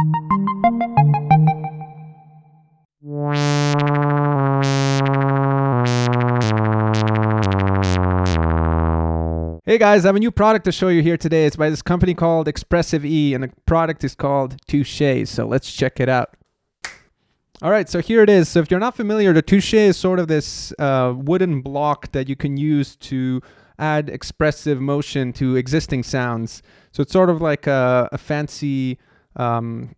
Hey guys, I have a new product to show you here today. It's by this company called Expressive E, and the product is called Touche. So let's check it out. All right, so here it is. So if you're not familiar, the Touche is sort of this wooden block that you can use to add expressive motion to existing sounds. So it's sort of like a fancy, an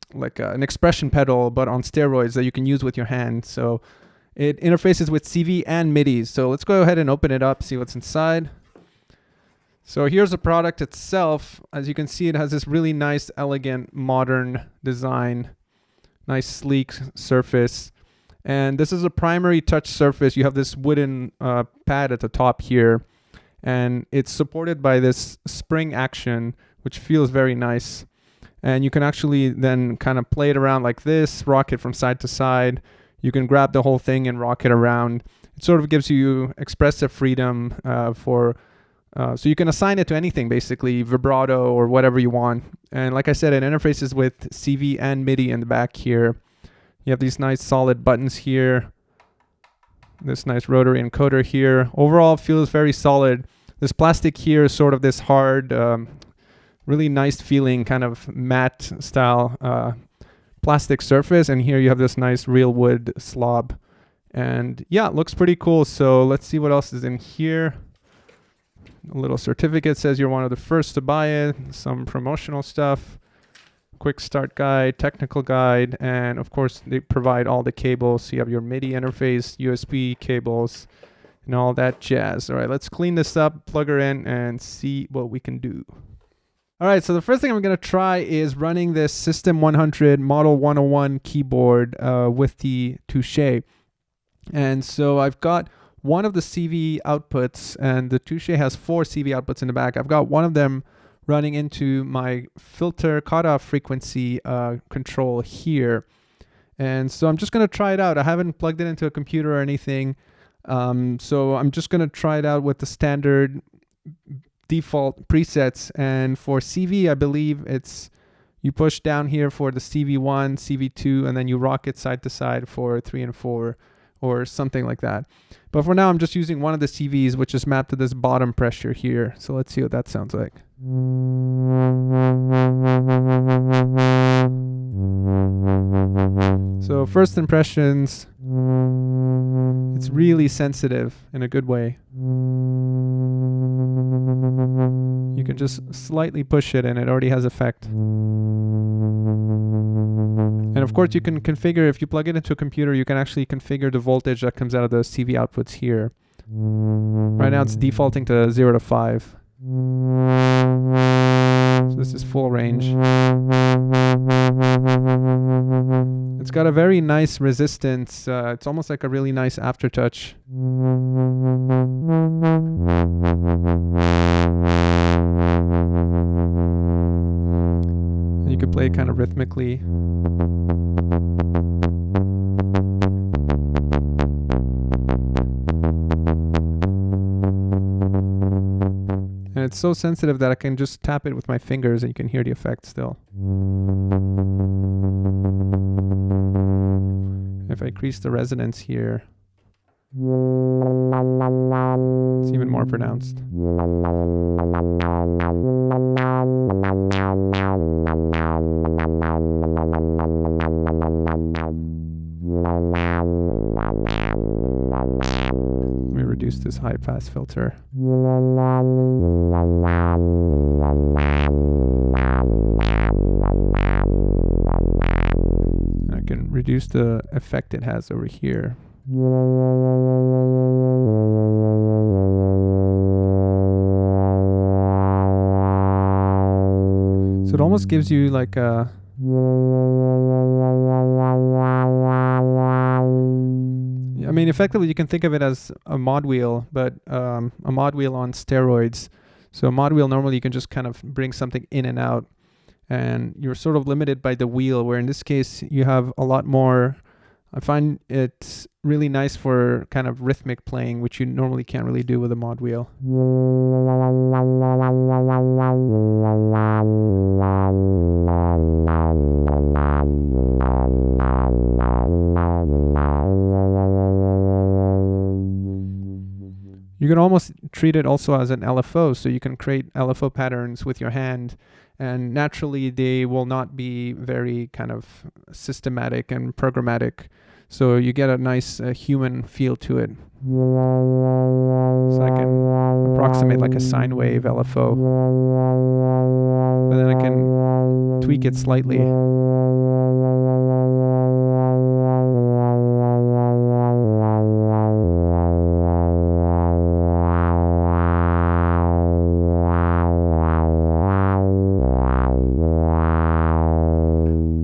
expression pedal, but on steroids that you can use with your hand. So it interfaces with CV and MIDI. So let's go ahead and open it up, see what's inside. So here's the product itself. As you can see, it has this really nice, elegant, modern design. Nice, sleek surface. And this is a primary touch surface. You have this wooden pad at the top here. And it's supported by this spring action, which feels very nice. And you can actually then kind of play it around like this, rock it from side to side. You can grab the whole thing and rock it around. It sort of gives you expressive freedom so you can assign it to anything, basically, vibrato or whatever you want. And like I said, it interfaces with CV and MIDI in the back here. You have these nice solid buttons here. This nice rotary encoder here. Overall, feels very solid. This plastic here is sort of this hard, really nice feeling kind of matte style plastic surface. And here you have this nice real wood slob. And yeah, it looks pretty cool. So let's see what else is in here. A little certificate says you're one of the first to buy it, some promotional stuff, quick start guide, technical guide, and of course they provide all the cables. So you have your MIDI interface, USB cables, and all that jazz. All right, let's clean this up, plug her in, and see what we can do. All right, so the first thing I'm going to try is running this System 100 Model 101 keyboard with the Touche. And so I've got one of the CV outputs, and the Touche has 4 CV outputs in the back. I've got one of them running into my filter cutoff frequency control here. And so I'm just going to try it out. I haven't plugged it into a computer or anything. So I'm just going to try it out with the standard default presets. And for CV, I believe it's you push down here for the CV1, CV2, and then you rock it side to side for 3 and 4. Or something like that. But for now, I'm just using one of the CVs, which is mapped to this bottom pressure here. So let's see what that sounds like. So first impressions, it's really sensitive in a good way. You can just slightly push it and it already has effect. And of course you can configure, if you plug it into a computer, you can actually configure the voltage that comes out of those CV outputs here. Right now it's defaulting to 0 to 5. So this is full range. It's got a very nice resistance. It's almost like a really nice aftertouch. You can play it kind of rhythmically. And it's so sensitive that I can just tap it with my fingers and you can hear the effect still. If I increase the resonance here, it's even more pronounced. Let me reduce this high pass filter. I can reduce the effect it has over here. So it almost gives you like a I mean, effectively, you can think of it as a mod wheel, but a mod wheel on steroids. So a mod wheel, normally you can just kind of bring something in and out, and you're sort of limited by the wheel, where in this case, you have a lot more. I find it's really nice for kind of rhythmic playing, which you normally can't really do with a mod wheel. You can almost treat it also as an LFO, so you can create LFO patterns with your hand, and naturally they will not be very kind of systematic and programmatic, so you get a nice human feel to it. So I can approximate like a sine wave LFO, but then I can tweak it slightly.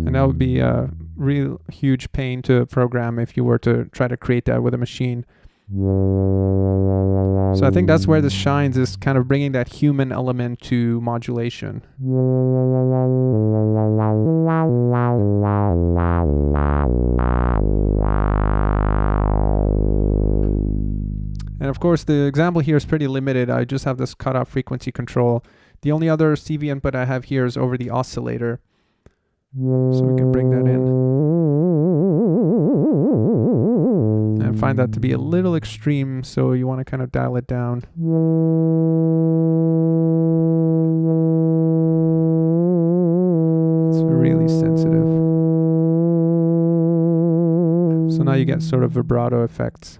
And that would be a real huge pain to program if you were to try to create that with a machine. So I think that's where this shines, is kind of bringing that human element to modulation. And of course, the example here is pretty limited. I just have this cutoff frequency control. The only other CV input I have here is over the oscillator. So we can bring that in. And I find that to be a little extreme, so you want to kind of dial it down. It's really sensitive. So now you get sort of vibrato effects.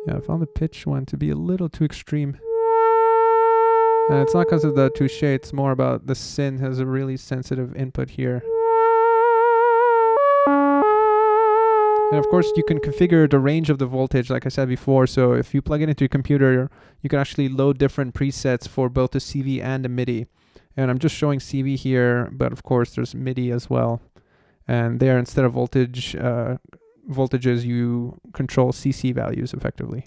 Yeah, I found the pitch one to be a little too extreme. And it's not because of the touche, it's more about the synth has a really sensitive input here. And of course you can configure the range of the voltage like I said before, so if you plug it into your computer, you can actually load different presets for both the CV and the MIDI. And I'm just showing CV here, but of course there's MIDI as well. And there, instead of voltages, you control CC values effectively.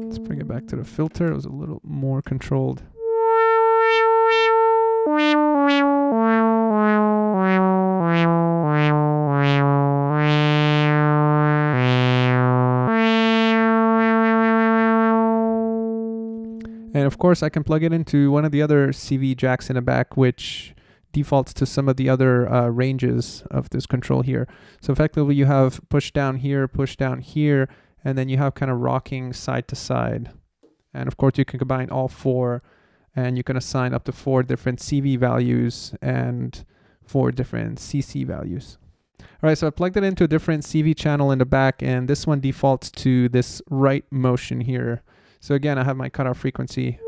Let's bring it back to the filter. It was a little more controlled. And of course I can plug it into one of the other CV jacks in the back, which defaults to some of the other ranges of this control here. So effectively you have push down here, and then you have kind of rocking side to side. And of course you can combine all four, and you can assign up to 4 different CV values and 4 different CC values. All right, so I plugged it into a different CV channel in the back, and this one defaults to this right motion here. So again, I have my cutoff frequency.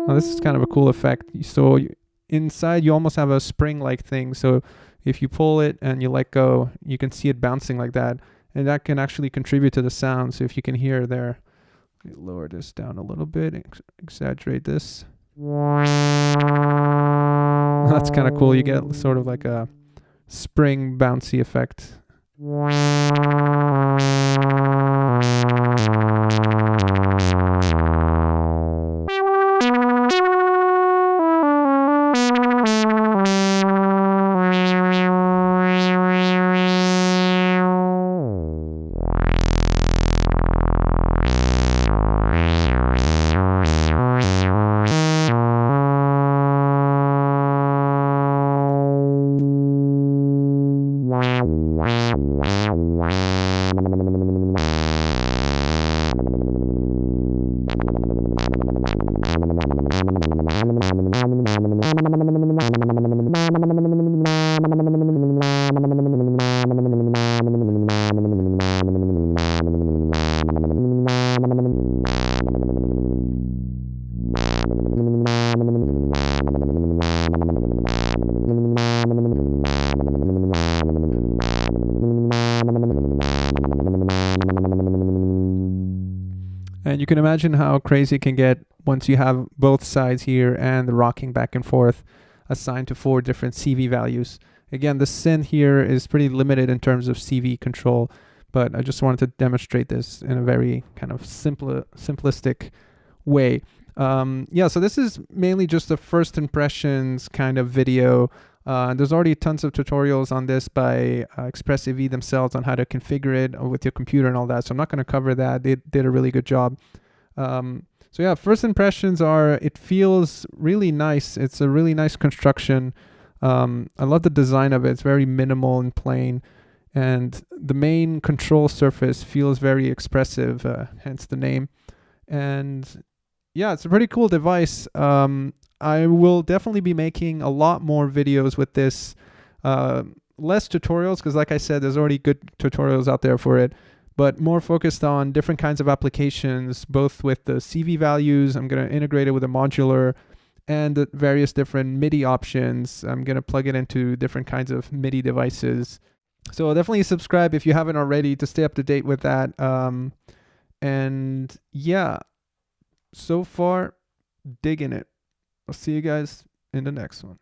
Now this is kind of a cool effect. So inside you almost have a spring-like thing. So if you pull it and you let go, you can see it bouncing like that. And that can actually contribute to the sound. So if you can hear there, let me lower this down a little bit, exaggerate this. That's kind of cool. You get sort of like a spring bouncy effect. And you can imagine how crazy it can get once you have both sides here and the rocking back and forth assigned to 4 different CV values. Again, the synth here is pretty limited in terms of CV control, but I just wanted to demonstrate this in a very kind of simplistic way. Yeah, so this is mainly just a first impressions kind of video. There's already tons of tutorials on this by Expressive E themselves on how to configure it with your computer and all that. So I'm not going to cover that. They did a really good job. So yeah, first impressions are, it feels really nice. It's a really nice construction. I love the design of it. It's very minimal and plain. And the main control surface feels very expressive, hence the name. And yeah, it's a pretty cool device. I will definitely be making a lot more videos with this. Less tutorials, because like I said, there's already good tutorials out there for it, but more focused on different kinds of applications, both with the CV values. I'm going to integrate it with a modular and the various different MIDI options. I'm going to plug it into different kinds of MIDI devices. So definitely subscribe if you haven't already to stay up to date with that. And yeah, so far, digging it. I'll see you guys in the next one.